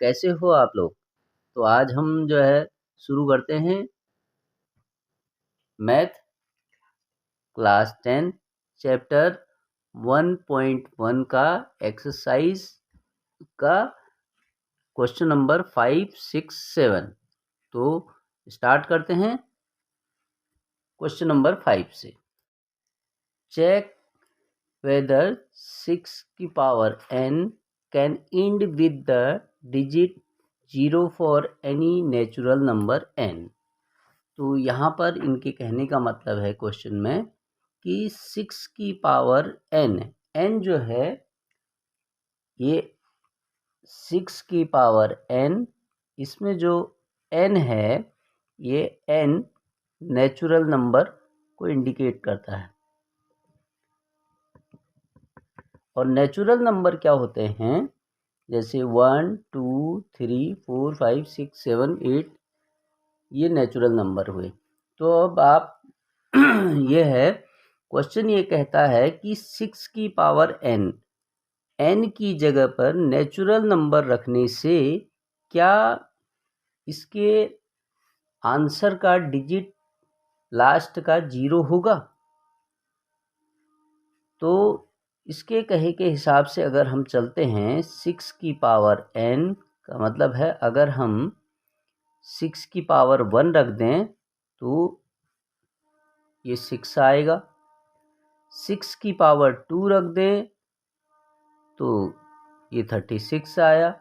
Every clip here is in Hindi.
कैसे हो आप लोग। तो आज हम जो है शुरू करते हैं मैथ क्लास 10 चैप्टर 1.1 का एक्सरसाइज का क्वेश्चन नंबर 5, 6, 7। तो स्टार्ट करते हैं क्वेश्चन नंबर 5 से। चेक whether 6 की power n can end with the digit 0 for any natural number n। तो यहाँ पर इनके कहने का मतलब है क्वेश्चन में कि 6 की पावर n जो है ये 6 की पावर n, इसमें जो n है ये n नेचुरल नंबर को इंडिकेट करता है। और नेचुरल नंबर क्या होते हैं, जैसे 1, 2, 3, 4, 5, 6, 7, 8 ये नेचुरल नंबर हुए। तो अब आप ये है क्वेश्चन, ये कहता है कि 6 की पावर n की जगह पर नेचुरल नंबर रखने से क्या इसके आंसर का डिजिट लास्ट का 0 होगा। तो इसके कहे के हिसाब से अगर हम चलते हैं 6 की पावर n का मतलब है अगर हम 6 की पावर 1 रख दें तो ये 6 आएगा। 6 की पावर 2 रख दें तो ये 36 आया।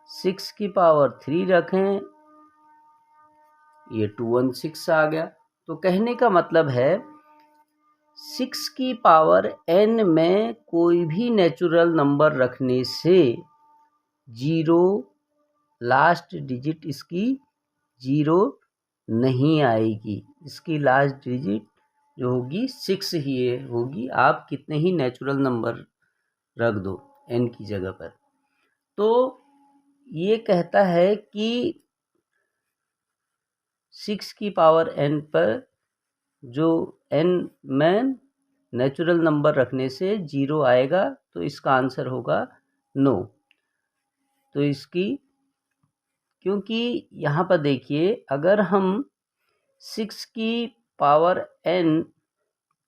6 की पावर 3 रखें ये 216 आ गया। तो कहने का मतलब है 6 की पावर n में कोई भी नेचुरल नंबर रखने से 0 लास्ट डिजिट इसकी 0 नहीं आएगी। इसकी लास्ट डिजिट जो होगी 6 ही होगी, आप कितने ही नेचुरल नंबर रख दो n की जगह पर। तो ये कहता है कि 6 की पावर n पर जो n में नेचुरल नंबर रखने से 0 आएगा, तो इसका आंसर होगा नो। तो इसकी, क्योंकि यहाँ पर देखिए अगर हम 6 की पावर n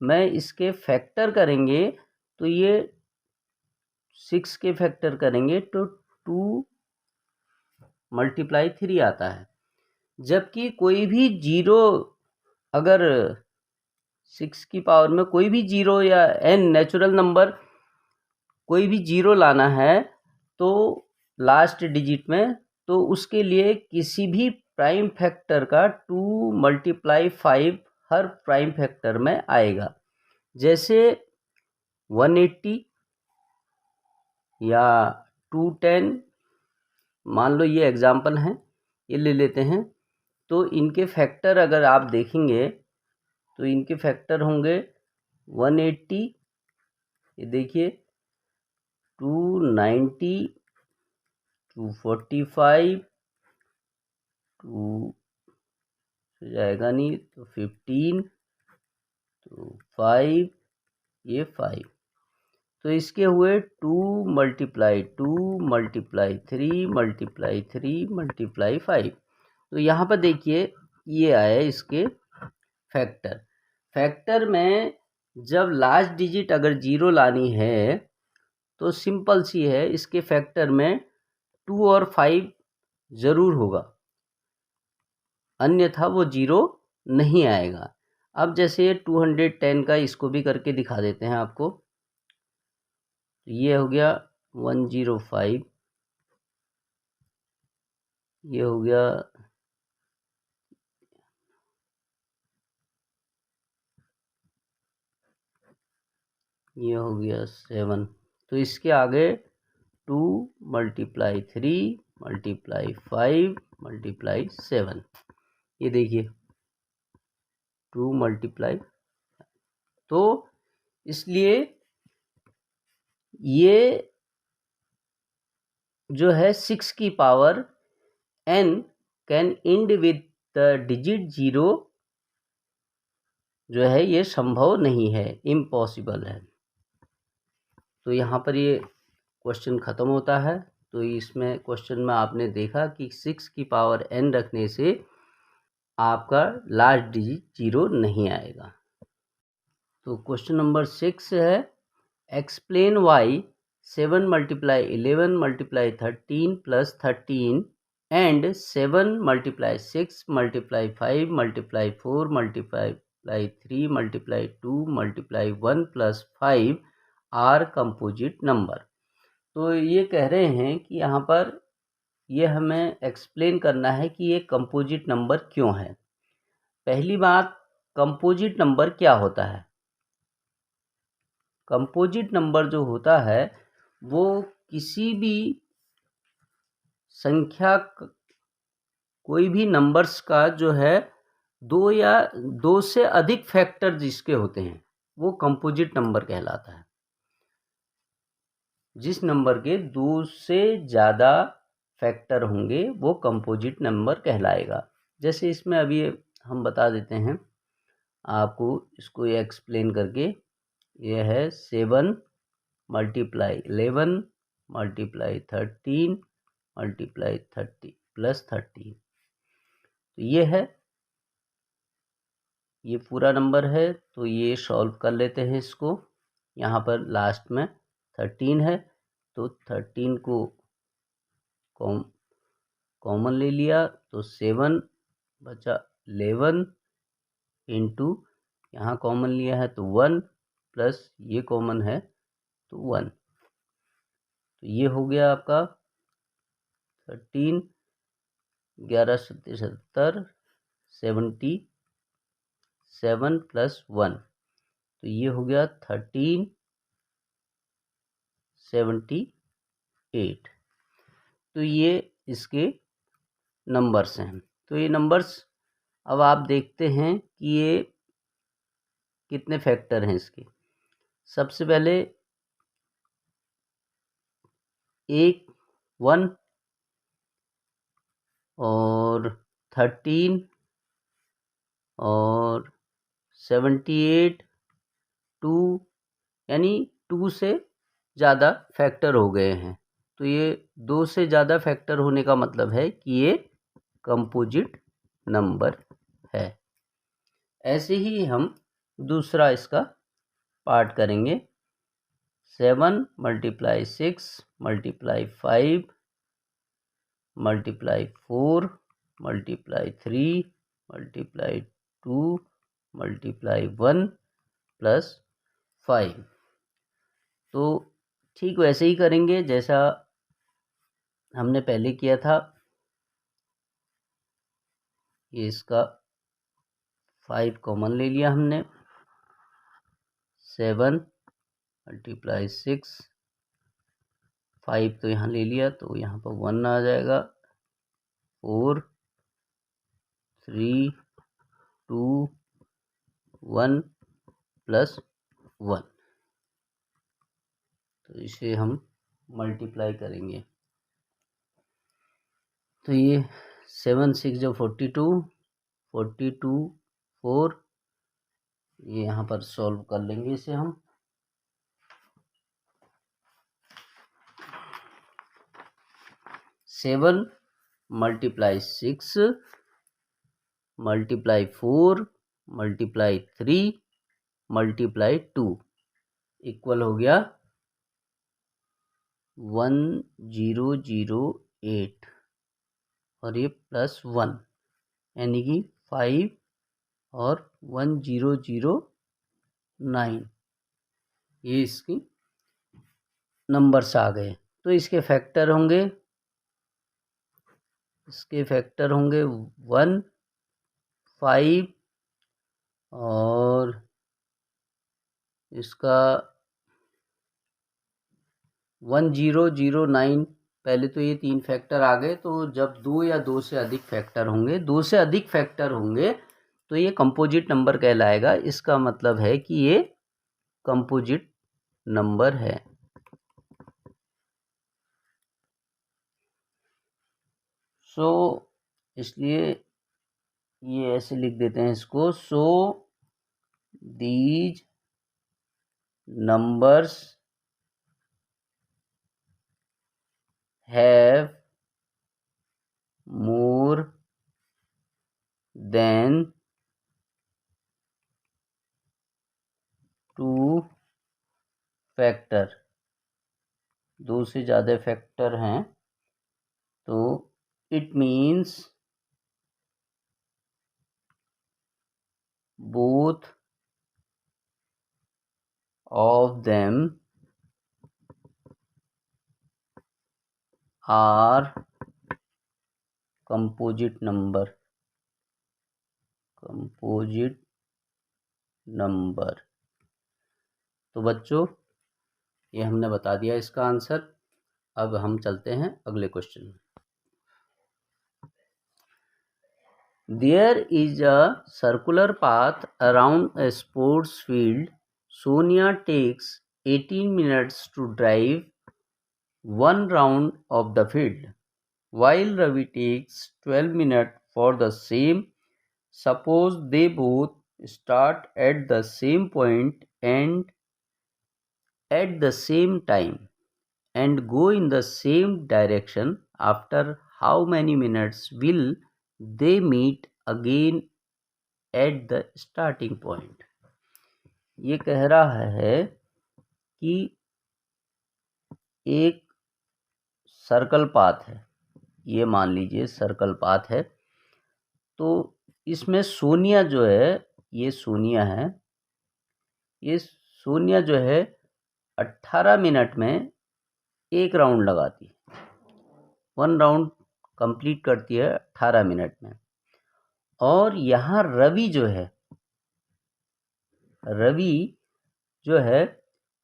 में इसके फैक्टर करेंगे तो ये 6 के फैक्टर करेंगे तो 2 × 3 आता है। जबकि कोई भी 0 अगर 6 की पावर में कोई भी 0 या n नेचुरल नंबर कोई भी 0 लाना है तो लास्ट डिजिट में, तो उसके लिए किसी भी प्राइम फैक्टर का 2 × 5 हर प्राइम फैक्टर में आएगा। जैसे 180 या 210, मान लो ये एग्जाम्पल हैं, ये ले लेते हैं। तो इनके फैक्टर अगर आप देखेंगे तो इनके फैक्टर होंगे 180, ये देखिए 290, 245, 2 जाएगा नहीं तो 15, तो 5, ये 5। तो इसके हुए 2 × 2 × 3 × 3 × 5। तो यहाँ पर देखिए ये आया इसके फैक्टर में जब लास्ट डिजिट अगर 0 लानी है तो सिंपल सी है, इसके फैक्टर में 2 और 5 ज़रूर होगा, अन्यथा वो 0 नहीं आएगा। अब जैसे 210 का इसको भी करके दिखा देते हैं आपको। तो ये हो गया 105, ये हो गया ये हो गया 7। तो इसके आगे 2 × 3 × 5 × 7, ये देखिए 2 × तो इसलिए ये जो है 6 की power n can and with the digit 0 जो है ये संभव नहीं है, इम्पॉसिबल है। तो यहाँ पर ये क्वेश्चन ख़त्म होता है। तो इसमें क्वेश्चन में आपने देखा कि 6 की पावर n रखने से आपका लास्ट डिजिट 0 नहीं आएगा। तो क्वेश्चन नंबर 6 है, explain why 7 × 11 × 13 + 13 and 7 × 6 × 5 × 4 × 3 × 2 × 1 + 5 are composite number. तो ये कह रहे हैं कि यहाँ पर ये हमें एक्सप्लेन करना है कि ये कंपोजिट नंबर क्यों है। पहली बात, कंपोजिट नंबर क्या होता है? कंपोजिट नंबर जो होता है वो किसी भी संख्या, कोई भी नंबर्स का जो है दो या दो से अधिक फैक्टर जिसके होते हैं वो कंपोजिट नंबर कहलाता है। जिस नंबर के दो से ज़्यादा फैक्टर होंगे वो कंपोजिट नंबर कहलाएगा। जैसे इसमें अभी हम बता देते हैं आपको, इसको एक्सप्लेन करके। यह है 7 × 11 × 13 × 30 + 13। तो ये है, ये पूरा नंबर है। तो ये सॉल्व कर लेते हैं इसको। यहाँ पर लास्ट में 13 है तो 13 को कॉमन ले लिया तो 7 बचा, 11 इंटू यहाँ कॉमन लिया है तो 1 प्लस ये कॉमन है तो 1। तो ये हो गया आपका 13 11 77 77 + 1। तो ये हो गया 1378। तो ये इसके नंबर्स हैं। तो ये नंबर्स अब आप देखते हैं कि ये कितने फैक्टर हैं इसके। सबसे पहले 1 और 13 और 78 2, यानी 2 से ज़्यादा फैक्टर हो गए हैं। तो ये 2 से ज़्यादा फैक्टर होने का मतलब है कि ये कंपोजिट नंबर है। ऐसे ही हम दूसरा इसका पार्ट करेंगे। 7 × 6 × 5 × 4 × 3 × 2 × 1 + 5। तो ठीक वैसे ही करेंगे जैसा हमने पहले किया था। ये इसका 5 कॉमन ले लिया हमने, 7 × 6, 5 तो यहाँ ले लिया तो यहाँ पर 1 आ जाएगा, 4 3 2 1 + 1। तो इसे हम मल्टीप्लाई करेंगे तो ये 7 6 जो 42 42 4, ये यहाँ पर सॉल्व कर लेंगे इसे हम। 7 × 6 × 4 × 3 × 2 इक्वल हो गया 1008 और ये +1, यानी कि 5 और 1009, ये इसकी नंबर्स आ गए। तो इसके फैक्टर होंगे 1 5 और इसका 1009। पहले तो ये 3 फैक्टर आ गए। तो जब 2 या 2 से अधिक फैक्टर होंगे तो ये कंपोजिट नंबर कहलाएगा। इसका मतलब है कि ये कंपोजिट नंबर है। सो इसलिए ये ऐसे लिख देते हैं इसको। So these numbers have more than 2 factor, 2 से ज़्यादा फैक्टर हैं, तो it means both of them are composite number। तो बच्चों ये हमने बता दिया इसका आंसर। अब हम चलते हैं अगले क्वेश्चन में। There is a circular path around a sports field. Sonia takes 18 minutes to drive one round of the field, while Ravi takes 12 minutes for the same. Suppose they both start at the same point and at the same time and go in the same direction. After how many minutes will they meet again at the starting point? ये कह रहा है कि एक सर्कल पाथ है, ये मान लीजिए सर्कल पाथ है। तो इसमें सोनिया जो है, ये सोनिया है, ये सोनिया जो है 18 मिनट में एक राउंड लगाती है, 1 राउंड कंप्लीट करती है 18 मिनट में। और यहाँ रवि जो है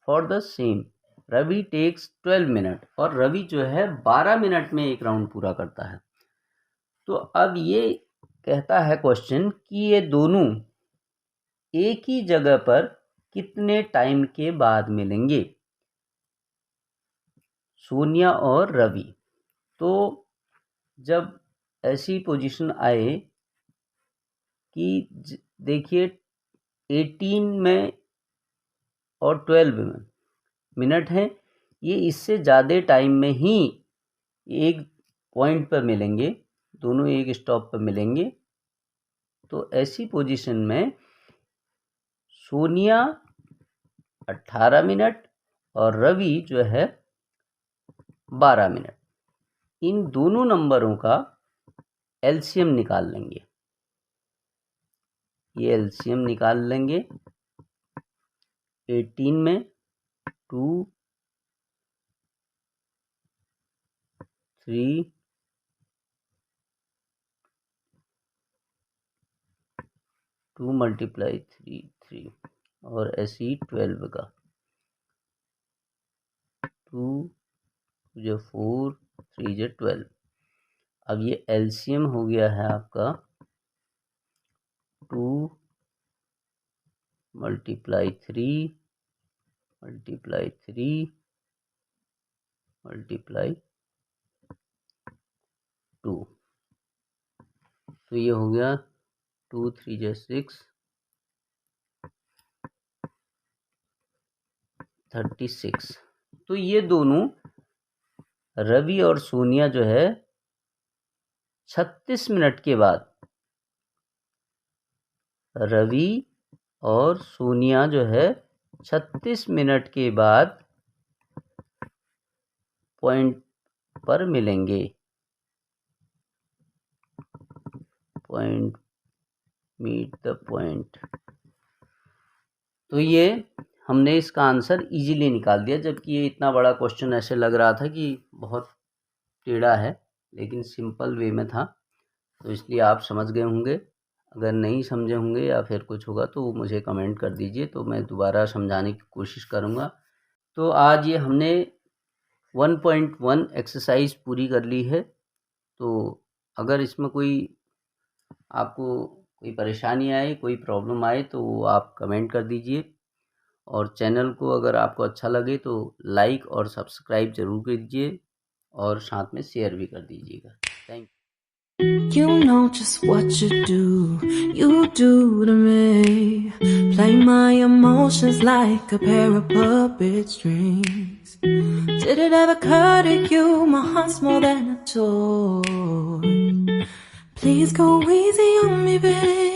for the same, Ravi takes 12 minute, और रवि जो है 12 मिनट में एक राउंड पूरा करता है। तो अब ये कहता है क्वेश्चन कि ये दोनों एक ही जगह पर कितने टाइम के बाद मिलेंगे, सोनिया और रवि। तो जब ऐसी पोजीशन आए कि देखिए 18 में और 12 में मिनट हैं, ये इससे ज़्यादा टाइम में ही एक पॉइंट पर मिलेंगे, दोनों एक स्टॉप पर मिलेंगे। तो ऐसी पोजीशन में सोनिया 18 मिनट और रवि जो है 12 मिनट, इन दोनों नंबरों का एलसीएम निकाल लेंगे। ये एलसीएम निकाल लेंगे। 18 में 2 3 2 मल्टीप्लाई 3 और ऐसे ही 12 का 2 जो 4 3 जो 12। अब ये एलसीएम हो गया है आपका 2 मल्टीप्लाई 3 मल्टीप्लाई 3 मल्टीप्लाई 2। तो ये हो गया 2 3 जो 6 36। तो ये दोनों रवि और सोनिया जो है 36 मिनट के बाद, रवि और सोनिया जो है 36 मिनट के बाद पॉइंट पर मिलेंगे, पॉइंट मीट द पॉइंट। तो ये हमने इसका आंसर इजीली निकाल दिया, जबकि ये इतना बड़ा क्वेश्चन ऐसे लग रहा था कि बहुत टेढ़ा है, लेकिन सिंपल वे में था। तो इसलिए आप समझ गए होंगे। अगर नहीं समझे होंगे या फिर कुछ होगा तो मुझे कमेंट कर दीजिए, तो मैं दोबारा समझाने की कोशिश करूँगा। तो आज ये हमने 1.1 एक्सरसाइज पूरी कर ली है। तो अगर इसमें आपको कोई परेशानी आए, कोई प्रॉब्लम आए तो आप कमेंट कर दीजिए। और चैनल को अगर आपको अच्छा लगे तो लाइक और सब्सक्राइब ज़रूर कीजिए और साथ में शेयर भी कर दीजिएगा। Thank you. You know just what you do to me. Play my emotions like a pair of puppet strings. Did it ever occur to you my heart's more than a toy? Please go easy on me, babe.